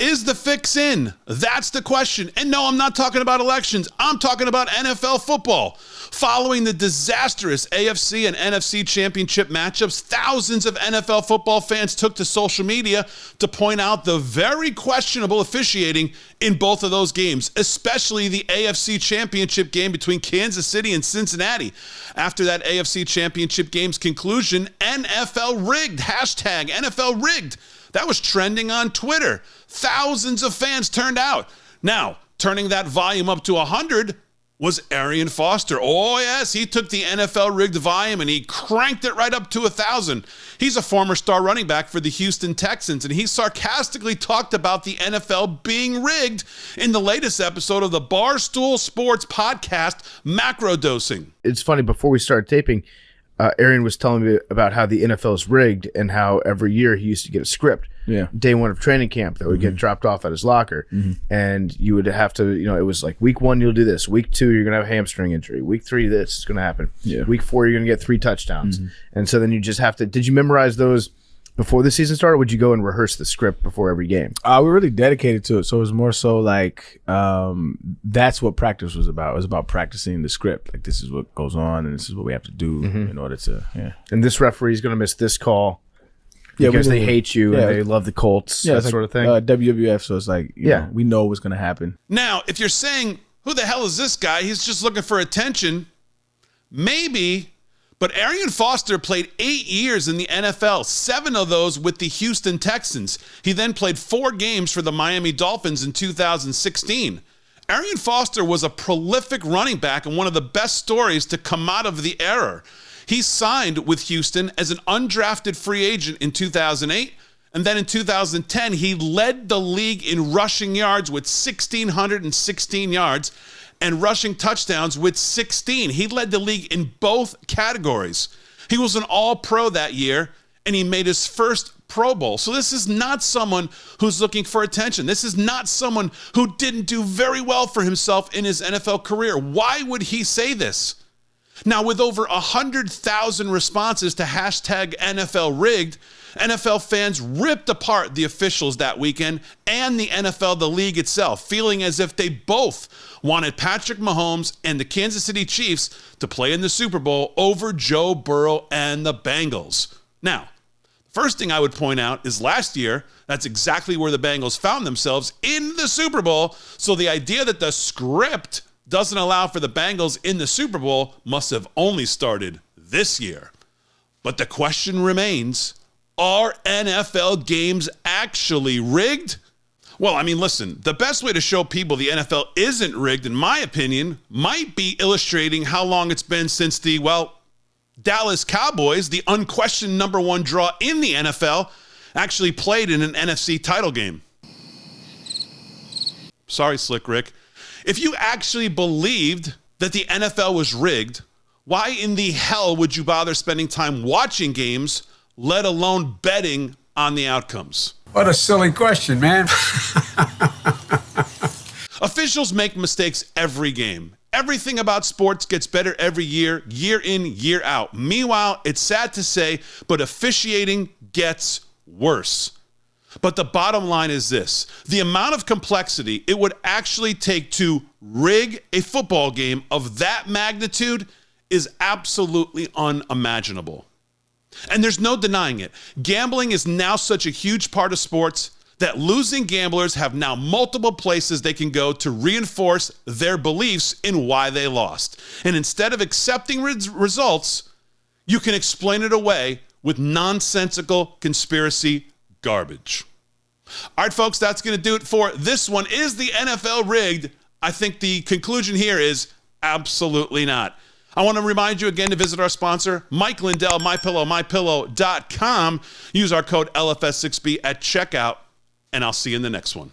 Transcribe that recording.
Is the fix in? That's the question. And no, I'm not talking about elections. I'm talking about NFL football. Following the disastrous AFC and NFC championship matchups, thousands of NFL football fans took to social media to point out the very questionable officiating in both of those games, especially the AFC championship game between Kansas City and Cincinnati. After that AFC championship game's conclusion, NFL rigged, hashtag NFL rigged. That was trending on Twitter. Thousands of fans turned out. Now, turning that volume up to 100 was Arian Foster. Oh, yes, he took the NFL rigged volume and he cranked it right up to 1,000. He's a former star running back for the Houston Texans, and he sarcastically talked about the NFL being rigged in the latest episode of the Barstool Sports podcast, Macrodosing. It's funny, before we started taping, Arian was telling me about how the NFL is rigged and how every year he used to get a script. Yeah. Day one of training camp that would get dropped off at his locker. And you would have to, it was like week 1, you'll do this. Week 2, you're going to have a hamstring injury. Week 3, this is going to happen. Yeah. Week 4, you're going to get 3 touchdowns. And so then you just have to, did you memorize those before the season started? Or would you go and rehearse the script before every game? We're really dedicated to it. So it was more so like, that's what practice was about. It was about practicing the script. Like, this is what goes on and this is what we have to do in order to, And this referee is going to miss this call. Because they hate you and they love the Colts, that sort of thing. WWF, so it's like, you know, we know what's going to happen. Now, if you're saying, who the hell is this guy? He's just looking for attention. Maybe, but Arian Foster played 8 years in the NFL, 7 of those with the Houston Texans. He then played 4 games for the Miami Dolphins in 2016. Arian Foster was a prolific running back and one of the best stories to come out of the era. He signed with Houston as an undrafted free agent in 2008, and then in 2010, he led the league in rushing yards with 1,616 yards and rushing touchdowns with 16. He led the league in both categories. He was an All-Pro that year, and he made his first Pro Bowl. So this is not someone who's looking for attention. This is not someone who didn't do very well for himself in his NFL career. Why would he say this? Now, with over 100,000 responses to hashtag NFL rigged, NFL fans ripped apart the officials that weekend and the NFL, the league itself, feeling as if they both wanted Patrick Mahomes and the Kansas City Chiefs to play in the Super Bowl over Joe Burrow and the Bengals. Now, first thing I would point out is last year, that's exactly where the Bengals found themselves, in the Super Bowl. So the idea that the script doesn't allow for the Bengals in the Super Bowl must have only started this year. But the question remains, are NFL games actually rigged? Well, I mean, listen, the best way to show people the NFL isn't rigged, in my opinion, might be illustrating how long it's been since the, Dallas Cowboys, the unquestioned number 1 draw in the NFL, actually played in an NFC title game. Sorry, Slick Rick. If you actually believed that the NFL was rigged, why in the hell would you bother spending time watching games, let alone betting on the outcomes? What a silly question, man. Officials make mistakes every game. Everything about sports gets better every year, year in, year out. Meanwhile, it's sad to say, but officiating gets worse. But the bottom line is this: the amount of complexity it would actually take to rig a football game of that magnitude is absolutely unimaginable. And there's no denying it. Gambling is now such a huge part of sports that losing gamblers have now multiple places they can go to reinforce their beliefs in why they lost. And instead of accepting results, you can explain it away with nonsensical conspiracy garbage. All right, folks, that's going to do it for this one. Is the NFL rigged? I think the conclusion here is absolutely not. I want to remind you again to visit our sponsor, Mike Lindell, MyPillow, MyPillow.com. Use our code LFS6B at checkout, and I'll see you in the next one.